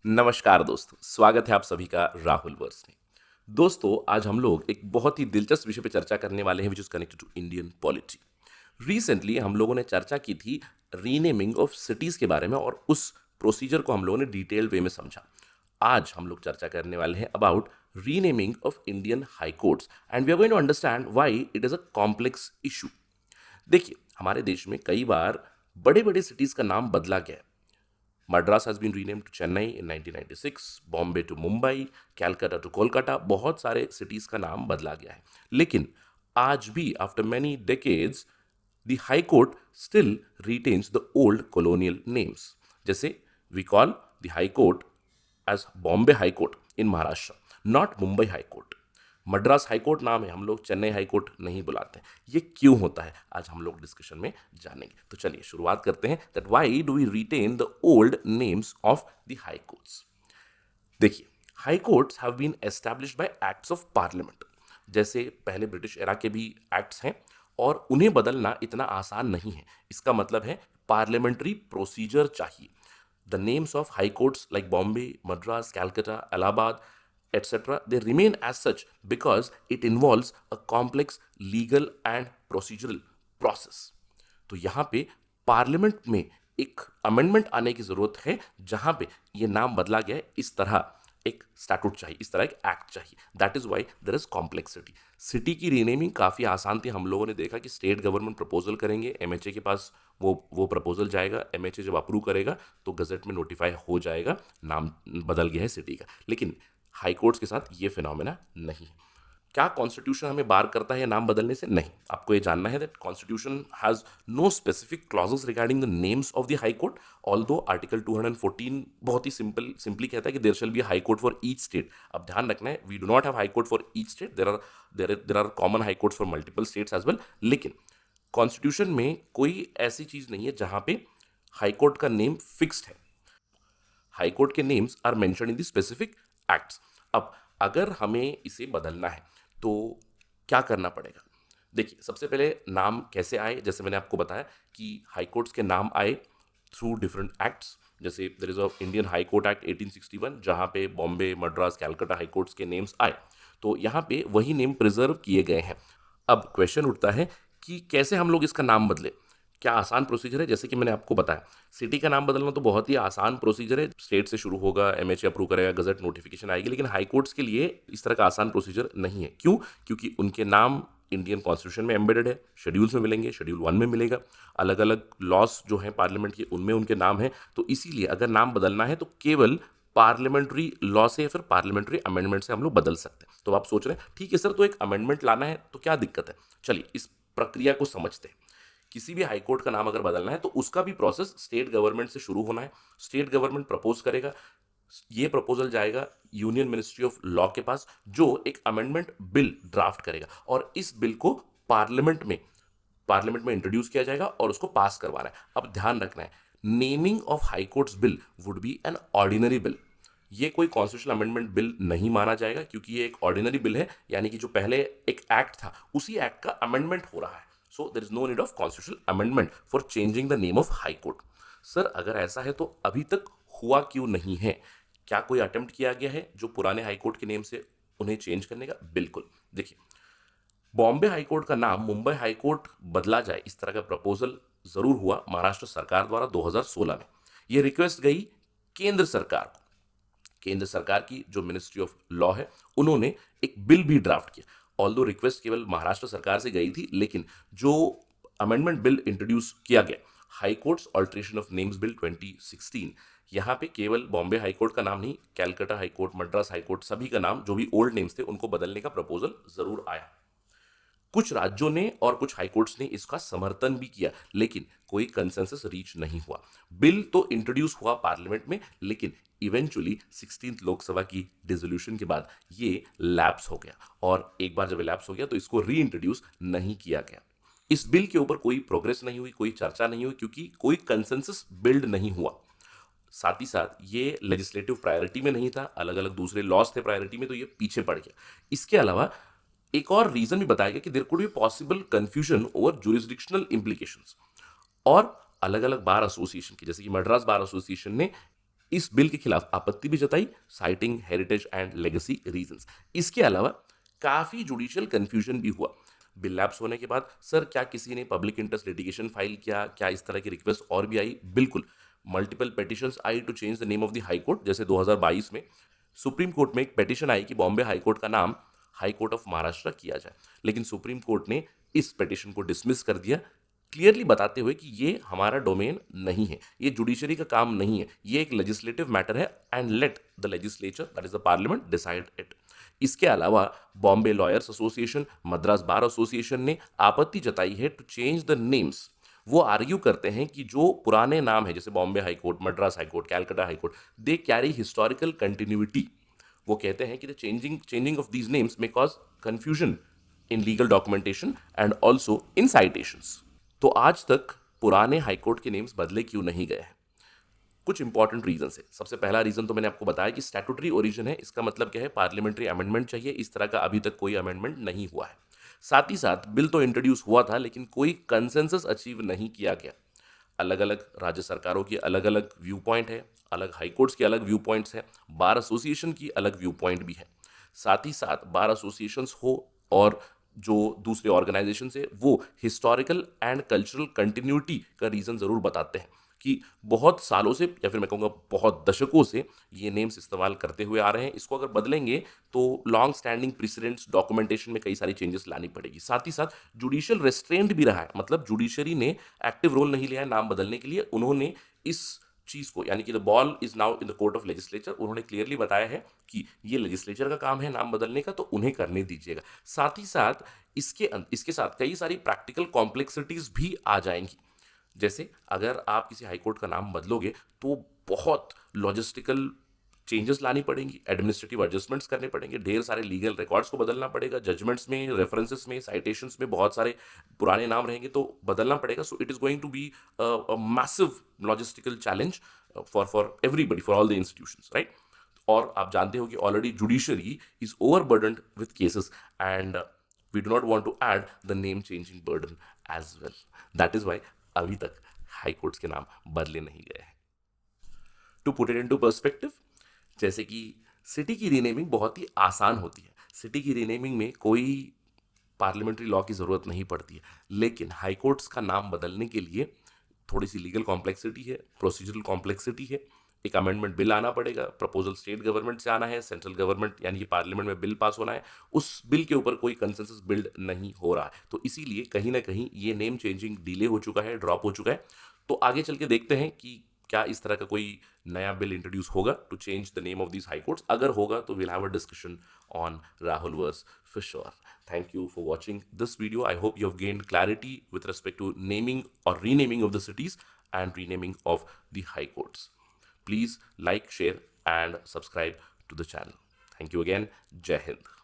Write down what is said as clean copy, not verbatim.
नमस्कार दोस्तों, स्वागत है आप सभी का राहुल वर्स में। दोस्तों, आज हम लोग एक बहुत ही दिलचस्प विषय पे चर्चा करने वाले हैं, which is connected to Indian polity. Recently हम लोगों ने चर्चा की थी रीनेमिंग ऑफ सिटीज के बारे में और उस प्रोसीजर को हम लोगों ने डिटेल वे में समझा। आज हम लोग चर्चा करने वाले हैं about renaming of Indian high courts and we are going to understand why it is a complex issue. देखिए, हमारे देश में कई बार बड़े बड़े सिटीज का नाम बदला गया है। Madras has been renamed to Chennai in 1996, Bombay to Mumbai, Calcutta to Kolkata, बहुत सारे सिटीज का नाम बदला गया है। लेकिन आज भी after many decades the high court still retains the old colonial names. जैसे we call the high court as Bombay high court in Maharashtra, not Mumbai high court. Madras high court नाम है, हम लोग चेन्नई हाई कोर्ट नहीं बुलाते। ये क्यों होता है, आज हम लोग डिस्कशन में जानेंगे। तो चलिए शुरुआत करते हैं that why do we retain the old names of the high courts. देखिए, high courts have been established by acts of parliament. जैसे पहले ब्रिटिश एरा के भी एक्ट्स हैं और उन्हें बदलना इतना आसान नहीं है। इसका मतलब है पार्लियामेंट्री प्रोसीजर चाहिए। The names of high courts like Bombay, Madras, Calcutta, Allahabad, etc., they remain as such because it involves a complex legal and procedural process. तो यहाँ पे पार्लियामेंट में एक अमेंडमेंट आने की जरूरत है, जहां पे ये नाम बदला गया है। इस तरह एक स्टैट्यूट चाहिए, इस तरह एक एक्ट चाहिए। That is why there is complexity. City की रीनेमिंग काफ़ी आसान थी। हम लोगों ने देखा कि स्टेट गवर्नमेंट प्रपोजल करेंगे, एमएचए के पास वो प्रपोजल जाएगा, एमएचए जब अप्रूव करेगा तो गजट में नोटिफाई हो जाएगा, नाम बदल गया है सिटी का। लेकिन हाई कोर्ट्स के साथ ये फिनोमेना नहीं है। क्या कॉन्स्टिट्यूशन हमें बार करता है नाम बदलने से? नहीं। आपको ये जानना है that constitution has no specific clauses regarding the names of the high court, although article 214 बहुत ही सिंपली कहता है कि there shall be high court for each state. अब ध्यान रखना है, we do not have high court for each state, there are common high courts for multiple states as well. लेकिन कॉन्स्टिट्यूशन में कोई ऐसी चीज नहीं है जहां पे हाई कोर्ट का नेम फिक्स्ड है। हाई कोर्ट के names are mentioned in the specific acts. अब अगर हमें इसे बदलना है तो क्या करना पड़ेगा? देखिए, सबसे पहले नाम कैसे आए, जैसे मैंने आपको बताया कि हाई कोर्ट्स के नाम आए थ्रू डिफरेंट एक्ट्स। जैसे there is a Indian high court act 1861, जहां पे बॉम्बे, मद्रास, कैलकाटा हाई कोर्ट्स के नेम्स आए। तो यहाँ पे वही नेम प्रिजर्व किए गए हैं। अब क्वेश्चन उठता है कि कैसे हम लोग इसका नाम बदले। क्या आसान प्रोसीजर है? जैसे कि मैंने आपको बताया, सिटी का नाम बदलना तो बहुत ही आसान प्रोसीजर है। स्टेट से शुरू होगा, एमएचए अप्रूव करेगा, गजट नोटिफिकेशन आएगी। लेकिन हाई कोर्ट्स के लिए इस तरह का आसान प्रोसीजर नहीं है। क्यों? क्योंकि उनके नाम इंडियन कॉन्स्टिट्यूशन में एम्बेडेड है, शेड्यूल्स में मिलेंगे, शेड्यूल 1 में मिलेगा, अलग अलग लॉस जो हैं पार्लियामेंट के उनमें उनके नाम हैं। तो इसीलिए अगर नाम बदलना है तो केवल पार्लियामेंट्री लॉ से या फिर पार्लियामेंट्री अमेंडमेंट से हम लोग बदल सकते हैं। तो आप सोच रहे हैं ठीक है सर, तो एक अमेंडमेंट लाना है तो क्या दिक्कत है? चलिए इस प्रक्रिया को समझते हैं। किसी भी हाईकोर्ट का नाम अगर बदलना है तो उसका भी प्रोसेस स्टेट गवर्नमेंट से शुरू होना है। स्टेट गवर्नमेंट प्रपोज करेगा, ये प्रपोजल जाएगा यूनियन मिनिस्ट्री ऑफ लॉ के पास, जो एक अमेंडमेंट बिल ड्राफ्ट करेगा और इस बिल को पार्लियामेंट में इंट्रोड्यूस किया जाएगा और उसको पास करवाना है। अब ध्यान रखना है, naming of high courts bill would be an ordinary bill. ये कोई कॉन्स्टिट्यूशनल अमेंडमेंट बिल नहीं माना जाएगा, क्योंकि ये एक ऑर्डिनरी बिल है, यानी कि जो पहले एक एक्ट था उसी एक्ट का अमेंडमेंट हो रहा है। So there is no need of constitutional amendment for changing the name of high court. Sir, अगर ऐसा है तो अभी तक हुआ क्यों नहीं है? क्या कोई अटेम्प्ट किया गया है जो पुराने हाई कोर्ट के नेम से उन्हें चेंज करने का? बिल्कुल। देखिए, बॉम्बे हाई कोर्ट का नाम मुंबई हाई कोर्ट बदला जाए, इस तरह का प्रपोजल जरूर हुआ महाराष्ट्र सरकार द्वारा 2016 में। यह रिक्वेस्ट गई केंद्र सरकार को। केंद्र सरकार की जो मिनिस्ट्री ऑफ लॉ है, उन्होंने एक बिल भी ड्राफ्ट किया। ऑल्दो रिक्वेस्ट केवल महाराष्ट्र सरकार से गई थी, लेकिन जो अमेंडमेंट बिल इंट्रोड्यूस किया गया, high courts alteration of names bill 2016, यहाँ पे केवल बॉम्बे हाई कोर्ट का नाम नहीं, Calcutta high court, Madras high court, सभी का नाम, जो भी ओल्ड नेम्स थे उनको बदलने का प्रपोजल जरूर आया। कुछ राज्यों ने और कुछ हाईकोर्ट्स ने इसका समर्थन भी किया, लेकिन कोई कंसेंसस रीच नहीं हुआ। बिल तो इंट्रोड्यूस हुआ पार्लियामेंट में, लेकिन इवेंचुअली 16th लोकसभा की डिसोल्यूशन के बाद ये लैप्स हो गया, और एक बार जब लैप्स हो गया तो इसको री इंट्रोड्यूस नहीं किया गया। इस बिल के ऊपर कोई प्रोग्रेस नहीं हुई, कोई चर्चा नहीं हुई, क्योंकि कोई कंसेंसस बिल्ड नहीं हुआ। साथ ही साथ ये लेजिस्लेटिव प्रायोरिटी में नहीं था, अलग अलग दूसरे लॉज थे प्रायोरिटी में, तो ये पीछे पड़ गया। इसके अलावा एक और रीजन भी बताया गया कि there could be possible confusion over jurisdictional implications. और अलग अलग बार एसोसिएशन की, जैसे कि मद्रास बार एसोसिएशन ने इस बिल के खिलाफ आपत्ति भी जताई, citing heritage and legacy reasons. इसके अलावा काफी जुडिशियल कंफ्यूजन भी हुआ। बिल लैप्स होने के बाद सर क्या किसी ने पब्लिक इंटरेस्ट लिटिगेशन फाइल किया, क्या इस तरह की रिक्वेस्ट और भी आई? बिल्कुल, मल्टीपल पिटिशंस आई to change the name of the high court. जैसे 2022 में सुप्रीम कोर्ट में एक पिटिशन आई कि बॉम्बे हाई कोर्ट का नाम हाई कोर्ट ऑफ महाराष्ट्र किया जाए, लेकिन सुप्रीम कोर्ट ने इस पिटिशन को डिसमिस कर दिया, क्लियरली बताते हुए कि ये हमारा डोमेन नहीं है, ये जुडिशरी का काम नहीं है, ये एक लेजिस्लेटिव मैटर है and let the legislature that is the parliament decide it. इसके अलावा Bombay lawyers association, Madras bar association ने आपत्ति जताई है टू चेंज द नेम्स। वो आर्ग्यू करते हैं कि जो पुराने नाम है जैसे Bombay high court, Madras high court, Calcutta high court, they carry historical continuity. वो कहते हैं कि the changing of these names may cause confusion in legal documentation and also in citations. तो आज तक पुराने हाईकोर्ट के नेम्स बदले क्यों नहीं गए हैं? कुछ इंपॉर्टेंट रीजन है। सबसे पहला रीजन तो मैंने आपको बताया कि स्टैट्यूटरी ओरिजिन है। इसका मतलब क्या है? पार्लियामेंट्री अमेंडमेंट चाहिए। इस तरह का अभी तक कोई अमेंडमेंट नहीं हुआ है। साथ ही साथ बिल तो इंट्रोड्यूस हुआ था लेकिन कोई कंसेंसस अचीव नहीं किया गया। अलग अलग राज्य सरकारों की अलग अलग व्यू पॉइंट है, अलग हाईकोर्ट्स के अलग व्यू पॉइंट्स हैं, बार एसोसिएशन की अलग व्यू पॉइंट भी है। साथ ही साथ बार एसोसिएशंस हो और जो दूसरे ऑर्गेनाइजेशन है वो हिस्टोरिकल एंड कल्चरल कंटिन्यूटी का रीज़न ज़रूर बताते हैं कि बहुत सालों से या फिर मैं कहूँगा बहुत दशकों से ये नेम्स इस्तेमाल करते हुए आ रहे हैं। इसको अगर बदलेंगे तो लॉन्ग स्टैंडिंग प्रेसिडेंट्स डॉक्यूमेंटेशन में कई सारी चेंजेस लानी पड़ेगी। साथ ही साथ जुडिशियल रेस्ट्रेंट भी रहा है, मतलब जुडिशरी ने एक्टिव रोल नहीं लिया है नाम बदलने के लिए। उन्होंने इस चीज़ को यानी कि the ball is now in the court of legislature, उन्होंने क्लियरली बताया है कि ये लेजिस्लेचर का काम है नाम बदलने का, तो उन्हें करने दीजिएगा। साथ ही साथ इसके साथ कई सारी प्रैक्टिकल कॉम्प्लेक्सिटीज भी आ जाएंगी। जैसे अगर आप किसी हाईकोर्ट का नाम बदलोगे तो बहुत लॉजिस्टिकल चेंजेस लानी पड़ेंगी, एडमिनिस्ट्रेटिव एडजस्टमेंट्स करने पड़ेंगे, ढेर सारे लीगल रिकॉर्ड्स को बदलना पड़ेगा, जजमेंट्स में, रेफरेंसेस में, साइटेशंस में बहुत सारे पुराने नाम रहेंगे तो बदलना पड़ेगा। So it is going to be massive logistical challenge for everybody, for all the institutions, right. और आप जानते हो कि already judiciary is overburdened with cases and we do not want to add the name changing burden as well. That is why अभी तक high courts के नाम बदले नहीं गए हैं। To put it into perspective, जैसे कि सिटी की रीनेमिंग बहुत ही आसान होती है। सिटी की रीनेमिंग में कोई पार्लियामेंट्री लॉ की ज़रूरत नहीं पड़ती है, लेकिन हाई कोर्ट्स का नाम बदलने के लिए थोड़ी सी लीगल कॉम्प्लेक्सिटी है, प्रोसीजरल कॉम्प्लेक्सिटी है। एक अमेंडमेंट बिल आना पड़ेगा, प्रपोजल स्टेट गवर्नमेंट से आना है, सेंट्रल गवर्नमेंट यानी कि पार्लियामेंट में बिल पास होना है, उस बिल के ऊपर कोई कंसेंसस बिल्ड नहीं हो रहा है। तो इसीलिए कहीं ना कहीं ये नेम चेंजिंग डिले हो चुका है, ड्रॉप हो चुका है। तो आगे चल के देखते हैं कि क्या इस तरह का कोई नया बिल इंट्रोड्यूस होगा to change the name of this high courts. अगर होगा तो will have a discussion on Rahul verse for sure. Thank you for watching this video. I hope you have gained clarity with respect to naming or renaming of the cities and renaming of the high courts. Please like, share and subscribe to the channel. Thank you again. Jai Hind.